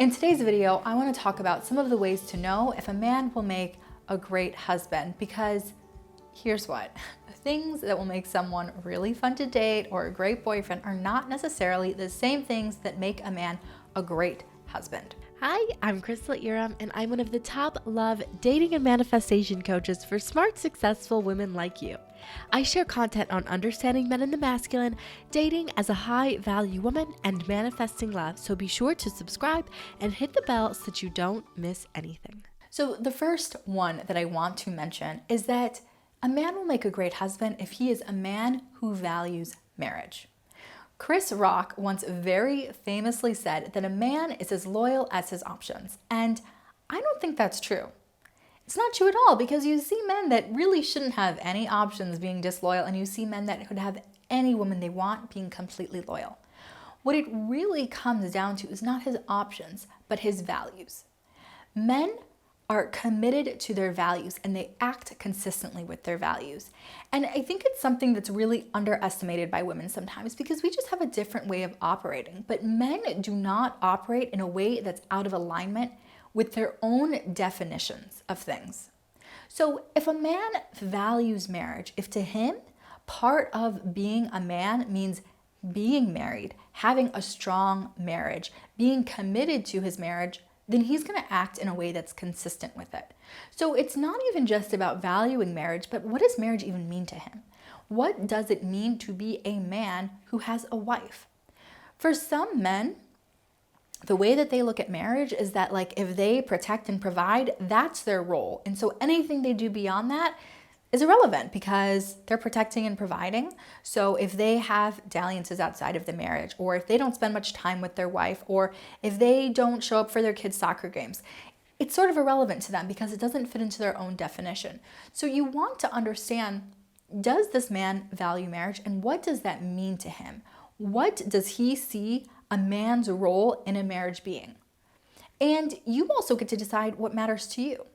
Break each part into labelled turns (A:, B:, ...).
A: In today's video, I want to talk about some of the ways to know if a man will make a great husband, because here's what. Things that will make someone really fun to date or a great boyfriend are not necessarily the same things that make a man a great husband.
B: Hi, I'm Crystal Iram, and I'm one of the top love, dating, and manifestation coaches for smart, successful women like you. I share content on understanding men in the masculine, dating as a high-value woman, and manifesting love, so be sure to subscribe and hit the bell so that you don't miss anything.
A: So the first one that I want to mention is that a man will make a great husband if he is a man who values marriage. Chris Rock once very famously said that a man is as loyal as his options, and I don't think that's true. It's not true at all, because you see men that really shouldn't have any options being disloyal, and you see men that could have any woman they want being completely loyal. What it really comes down to is not his options, but his values. Men are committed to their values and they act consistently with their values. And I think it's something that's really underestimated by women sometimes, because we just have a different way of operating. But men do not operate in a way that's out of alignment with their own definitions of things. So if a man values marriage, if to him part of being a man means being married, having a strong marriage, being committed to his marriage, then he's going to act in a way that's consistent with it. So it's not even just about valuing marriage, but what does marriage even mean to him? What does it mean to be a man who has a wife? For some men, the way that they look at marriage is that, like, if they protect and provide, that's their role. And so anything they do beyond that is irrelevant, because they're protecting and providing. So if they have dalliances outside of the marriage, or if they don't spend much time with their wife, or if they don't show up for their kids' soccer games, it's sort of irrelevant to them because it doesn't fit into their own definition. So you want to understand, does this man value marriage, and what does that mean to him? What does he see a man's role in a marriage being? And you also get to decide what matters to you.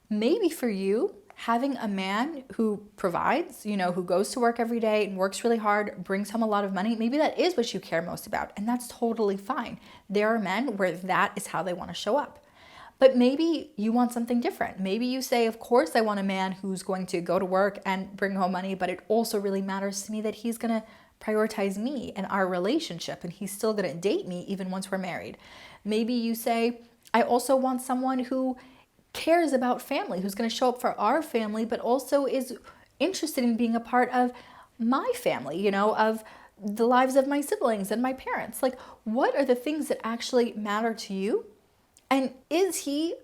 A: Maybe for you, having a man who provides, who goes to work every day and works really hard, brings home a lot of money, maybe that is what you care most about, and that's totally fine. There are men where that is how they want to show up. But maybe you want something different. Maybe you say, of course I want a man who's going to go to work and bring home money, but it also really matters to me that he's going to prioritize me and our relationship, and he's still going to date me even once we're married. Maybe you say, I also want someone who cares about family, who's going to show up for our family, but also is interested in being a part of my family, of the lives of my siblings and my parents. Like, what are the things that actually matter to you? And is he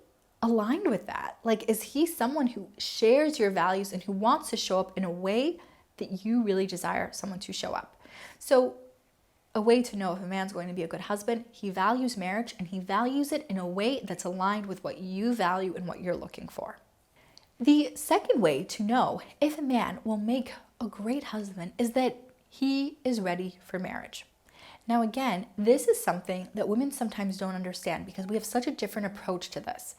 A: aligned with that? Like, is he someone who shares your values and who wants to show up in a way that you really desire someone to show up? So a way to know if a man's going to be a good husband, he values marriage, and he values it in a way that's aligned with what you value and what you're looking for. The second way to know if a man will make a great husband is that he is ready for marriage. Now again, this is something that women sometimes don't understand because we have such a different approach to this.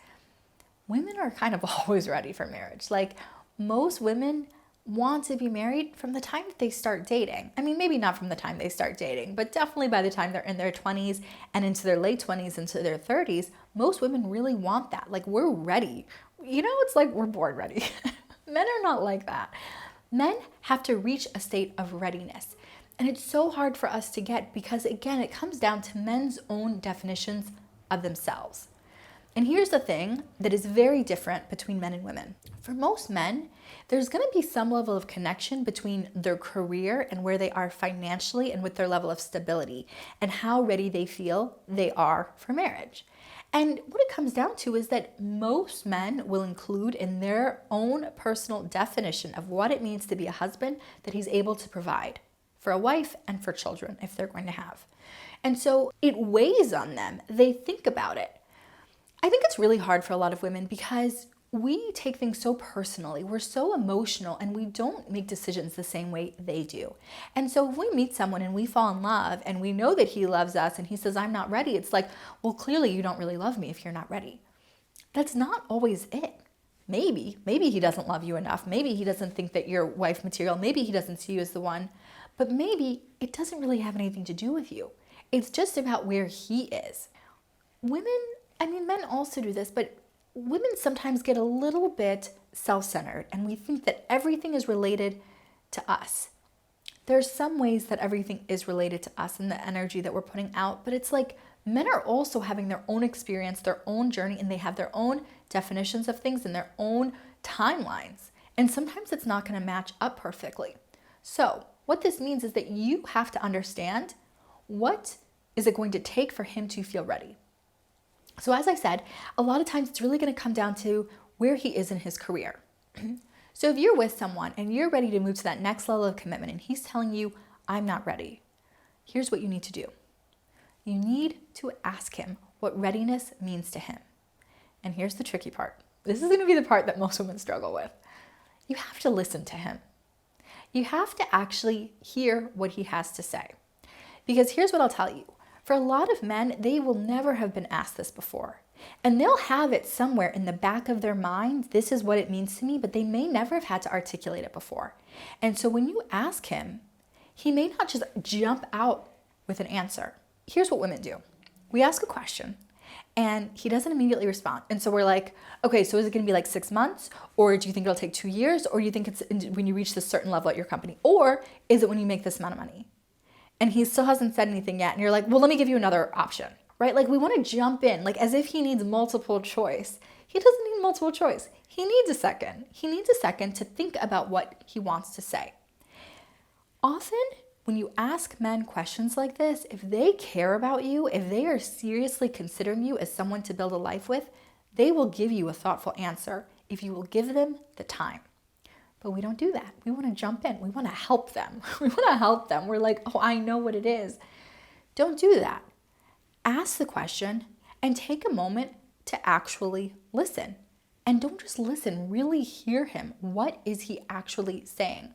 A: Women are kind of always ready for marriage. Like, most women want to be married from the time that they start dating. I mean, maybe not from the time they start dating, but definitely by the time they're in their 20s and into their late 20s, into their 30s, most women really want that. Like, we're ready. It's like we're born ready. Men are not like that. Men have to reach a state of readiness. And it's so hard for us to get because, again, it comes down to men's own definitions of themselves. And here's the thing that is very different between men and women. For most men, there's going to be some level of connection between their career and where they are financially and with their level of stability and how ready they feel they are for marriage. And what it comes down to is that most men will include in their own personal definition of what it means to be a husband that he's able to provide for a wife and for children if they're going to have. And so it weighs on them. They think about it. I think it's really hard for a lot of women because we take things so personally. We're so emotional and we don't make decisions the same way they do. And so if we meet someone and we fall in love and we know that he loves us and he says, I'm not ready, it's like, well, clearly you don't really love me if you're not ready. That's not always it. Maybe he doesn't love you enough. Maybe he doesn't think that you're wife material. Maybe he doesn't see you as the one. But maybe it doesn't really have anything to do with you. It's just about where he is. women, men also do this, but women sometimes get a little bit self-centered and we think that everything is related to us. There's some ways that everything is related to us and the energy that we're putting out, but it's like men are also having their own experience, their own journey, and they have their own definitions of things and their own timelines. And sometimes it's not going to match up perfectly. So what this means is that you have to understand what is it going to take for him to feel ready. So as I said, a lot of times it's really going to come down to where he is in his career. So if you're with someone and you're ready to move to that next level of commitment and he's telling you, I'm not ready, here's what you need to do. You need to ask him what readiness means to him. And here's the tricky part. This is going to be the part that most women struggle with. You have to listen to him. You have to actually hear what he has to say. Because here's what I'll tell you. For a lot of men, they will never have been asked this before. And they'll have it somewhere in the back of their mind, this is what it means to me, but they may never have had to articulate it before. And so when you ask him, he may not just jump out with an answer. Here's what women do. We ask a question and he doesn't immediately respond. And so we're like, okay, so is it going to be like 6 months? Or do you think it'll take 2 years? Or do you think it's when you reach this certain level at your company? Or is it when you make this amount of money? And he still hasn't said anything yet. And you're like, well, let me give you another option, right? Like we want to jump in, like as if he needs multiple choice. He doesn't need multiple choice. He needs a second. He needs a second to think about what he wants to say. Often when you ask men questions like this, if they care about you, if they are seriously considering you as someone to build a life with, they will give you a thoughtful answer if you will give them the time. But we don't do that. We want to jump in. We want to help them. We want to help them. We're like, oh, I know what it is. Don't do that. Ask the question and take a moment to actually listen. And don't just listen, really hear him. What is he actually saying?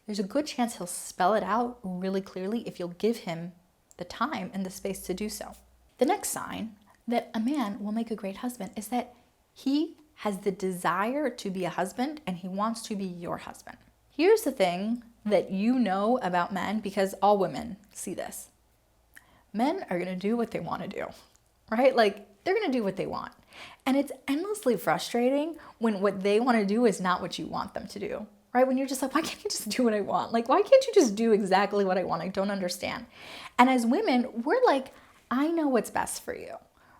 A: There's a good chance he'll spell it out really clearly if you'll give him the time and the space to do so. The next sign that a man will make a great husband is that he has the desire to be a husband and he wants to be your husband. Here's the thing that you know about men, because all women see this. Men are going to do what they want to do, right? Like they're going to do what they want. And it's endlessly frustrating when what they want to do is not what you want them to do, right? When you're just like, why can't you just do what I want? Like, why can't you just do exactly what I want? I don't understand. And as women, we're like, I know what's best for you,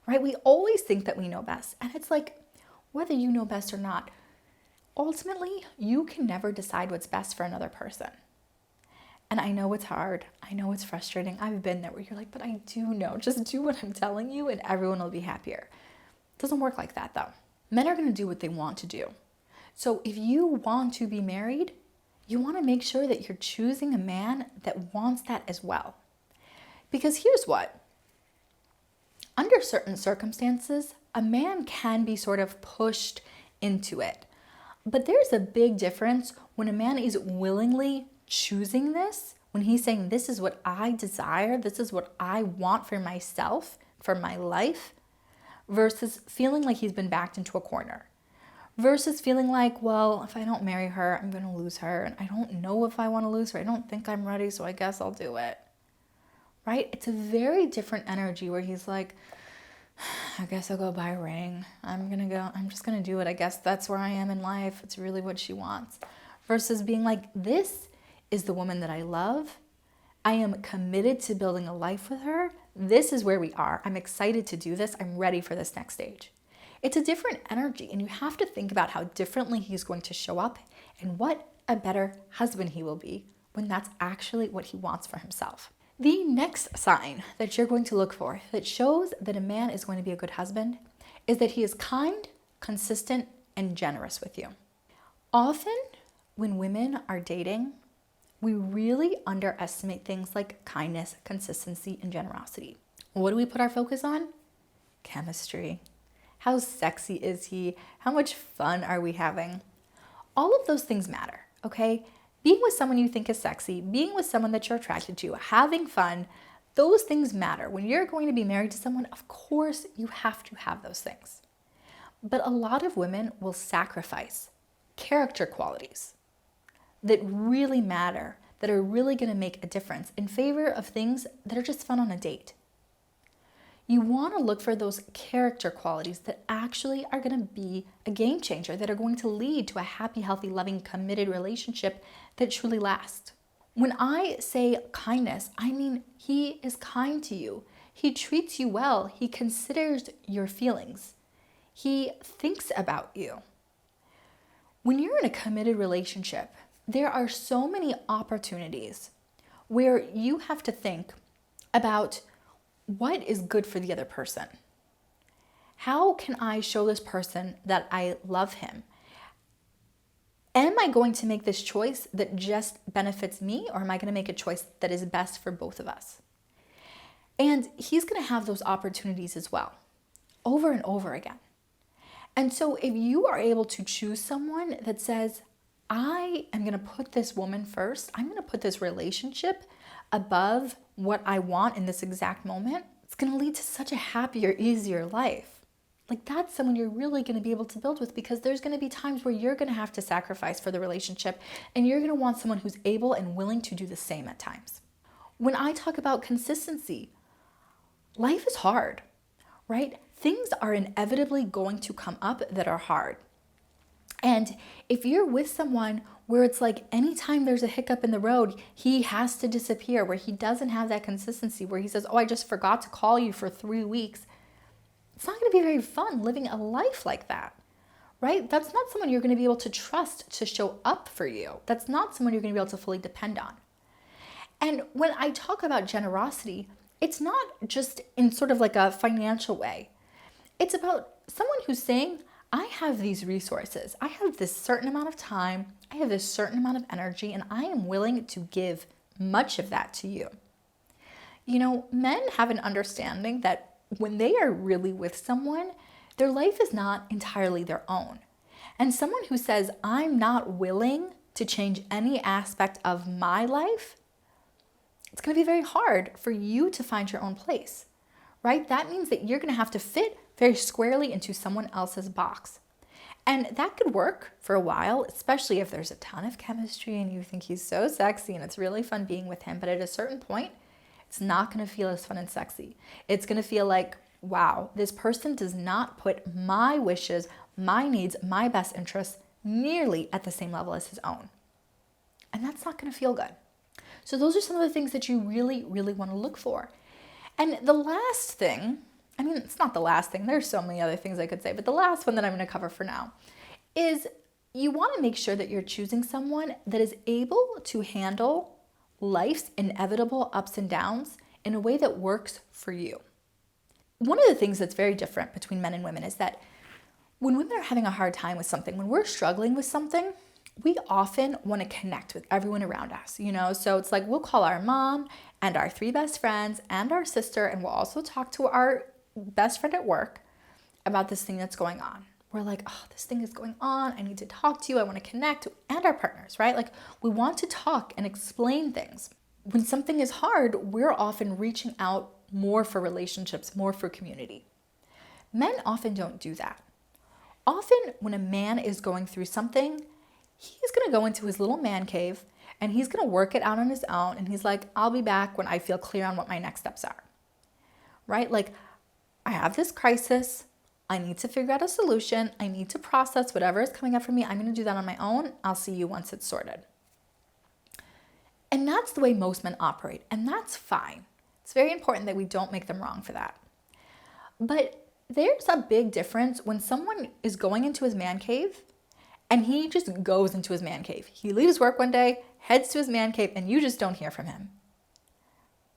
A: right? We always think that we know best. And it's like, whether you know best or not, ultimately, you can never decide what's best for another person. And I know it's hard. I know it's frustrating. I've been there where you're like, but I do know. Just do what I'm telling you and everyone will be happier. It doesn't work like that though. Men are going to do what they want to do. So if you want to be married, you want to make sure that you're choosing a man that wants that as well. Because here's what. Under certain circumstances, a man can be sort of pushed into it. But there's a big difference when a man is willingly choosing this, when he's saying, this is what I desire, this is what I want for myself, for my life, versus feeling like he's been backed into a corner. Versus feeling like, well, if I don't marry her, I'm going to lose her. And I don't know if I want to lose her. I don't think I'm ready, so I guess I'll do it. Right? It's a very different energy where he's like, I guess I'll go buy a ring. I'm just going to do it. I guess that's where I am in life. It's really what she wants. Versus being like, this is the woman that I love. I am committed to building a life with her. This is where we are. I'm excited to do this. I'm ready for this next stage. It's a different energy, and you have to think about how differently he's going to show up and what a better husband he will be when that's actually what he wants for himself. The next sign that you're going to look for that shows that a man is going to be a good husband is that he is kind, consistent, and generous with you. Often when women are dating, we really underestimate things like kindness, consistency, and generosity. What do we put our focus on? Chemistry. How sexy is he? How much fun are we having? All of those things matter, okay? Being with someone you think is sexy, being with someone that you're attracted to, having fun, those things matter. When you're going to be married to someone, of course you have to have those things. But a lot of women will sacrifice character qualities that really matter, that are really going to make a difference in favor of things that are just fun on a date. You want to look for those character qualities that actually are going to be a game changer, that are going to lead to a happy, healthy, loving, committed relationship that truly lasts. When I say kindness, I mean he is kind to you. He treats you well. He considers your feelings. He thinks about you. When you're in a committed relationship, there are so many opportunities where you have to think about what is good for the other person. How can I show this person that I love him? Am I going to make this choice that just benefits me, or am I going to make a choice that is best for both of us? And he's going to have those opportunities as well, over and over again. And so if you are able to choose someone that says, I am going to put this woman first, I'm going to put this relationship above what I want in this exact moment, it's going to lead to such a happier, easier life. Like, that's someone you're really going to be able to build with, because there's going to be times where you're going to have to sacrifice for the relationship, and you're going to want someone who's able and willing to do the same at times. When I talk about consistency, life is hard, right? Things are inevitably going to come up that are hard. And if you're with someone where it's like anytime there's a hiccup in the road, he has to disappear, where he doesn't have that consistency, where he says, oh, I just forgot to call you for 3 weeks, it's not going to be very fun living a life like that, right? That's not someone you're going to be able to trust to show up for you. That's not someone you're going to be able to fully depend on. And when I talk about generosity, it's not just in sort of like a financial way. It's about someone who's saying, I have these resources. I have this certain amount of time. I have this certain amount of energy, and I am willing to give much of that to you. You know, men have an understanding that when they are really with someone, their life is not entirely their own. And someone who says, I'm not willing to change any aspect of my life, it's going to be very hard for you to find your own place, right? That means that you're going to have to fit very squarely into someone else's box. And that could work for a while, especially if there's a ton of chemistry and you think he's so sexy and it's really fun being with him. But at a certain point, it's not going to feel as fun and sexy. It's going to feel like, wow, this person does not put my wishes, my needs, my best interests nearly at the same level as his own. And that's not going to feel good. So those are some of the things that you really, really want to look for. And the last thing, I mean, it's not the last thing. There's so many other things I could say, but the last one that I'm going to cover for now is you want to make sure that you're choosing someone that is able to handle life's inevitable ups and downs in a way that works for you. One of the things that's very different between men and women is that when women are having a hard time with something, when we're struggling with something, we often want to connect with everyone around us, you know? So it's like we'll call our mom and our 3 best friends and our sister, and we'll also talk to our best friend at work about this thing that's going on. We're like, oh, this thing is going on. I need to talk to you. I want to connect. And our partners, right? Like, we want to talk and explain things. When something is hard, we're often reaching out more for relationships, more for community. Men often don't do that. Often when a man is going through something, he's going to go into his little man cave and he's going to work it out on his own. And he's like, I'll be back when I feel clear on what my next steps are, right? Like, I have this crisis. I need to figure out a solution. I need to process whatever is coming up for me. I'm going to do that on my own. I'll see you once it's sorted. And that's the way most men operate. And that's fine. It's very important that we don't make them wrong for that. But there's a big difference when someone is going into his man cave and he just goes into his man cave. He leaves work one day, heads to his man cave, and you just don't hear from him.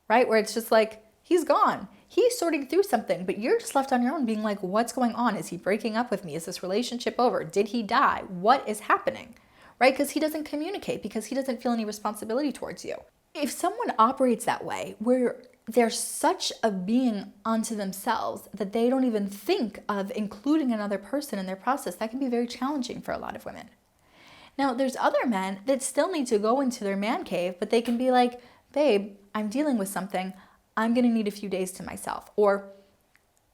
A: Right? Where it's just like, he's gone. He's sorting through something, but you're just left on your own being like, what's going on? Is he breaking up with me? Is this relationship over? Did he die? What is happening? Right? Because he doesn't communicate, because he doesn't feel any responsibility towards you. If someone operates that way, where they're such a being unto themselves that they don't even think of including another person in their process, that can be very challenging for a lot of women. Now, there's other men that still need to go into their man cave, but they can be like, babe, I'm dealing with something. I'm going to need a few days to myself. Or,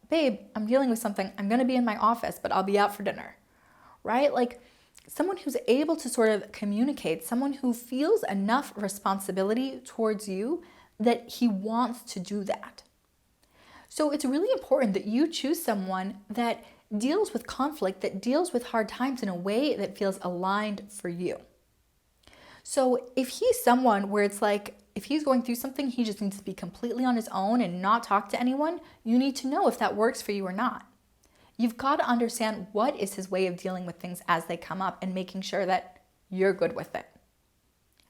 A: babe, I'm dealing with something. I'm going to be in my office, but I'll be out for dinner, right? Like, someone who's able to sort of communicate, someone who feels enough responsibility towards you that he wants to do that. So it's really important that you choose someone that deals with conflict, that deals with hard times in a way that feels aligned for you. So if he's someone where it's like, if he's going through something, he just needs to be completely on his own and not talk to anyone, you need to know if that works for you or not. You've got to understand what is his way of dealing with things as they come up and making sure that you're good with it,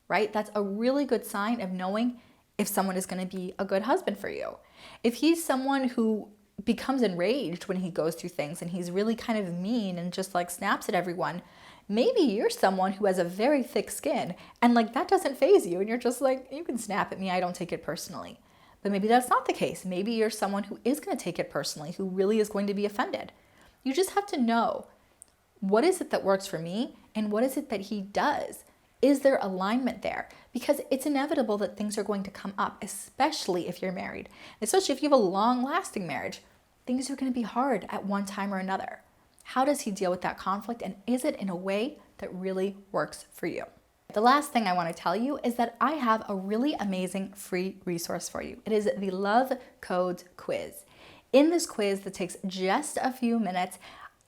A: right? That's a really good sign of knowing if someone is going to be a good husband for you. If he's someone who becomes enraged when he goes through things and he's really kind of mean and just like snaps at everyone, maybe you're someone who has a very thick skin and like that doesn't faze you and you're just like, you can snap at me, I don't take it personally. But maybe that's not the case. Maybe you're someone who is going to take it personally, who really is going to be offended. You just have to know, what is it that works for me and what is it that he does? Is there alignment there? Because it's inevitable that things are going to come up, especially if you're married. Especially if you have a long-lasting marriage, things are going to be hard at one time or another. How does he deal with that conflict, and is it in a way that really works for you? The last thing I want to tell you is that I have a really amazing free resource for you. It is the Love Codes quiz. In this quiz that takes just a few minutes,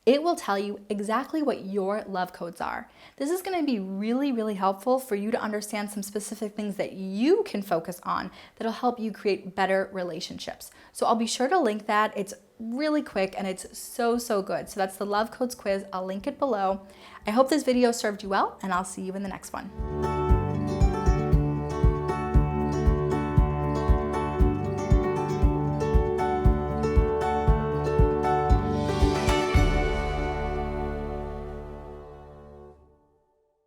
A: it will tell you exactly what your love codes are. This is going to be really, really helpful for you to understand some specific things that you can focus on that'll help you create better relationships. So I'll be sure to link that. It's really quick and it's so, so good. So that's the Love Codes quiz. I'll link it below. I hope this video served you well, and I'll see you in the next one.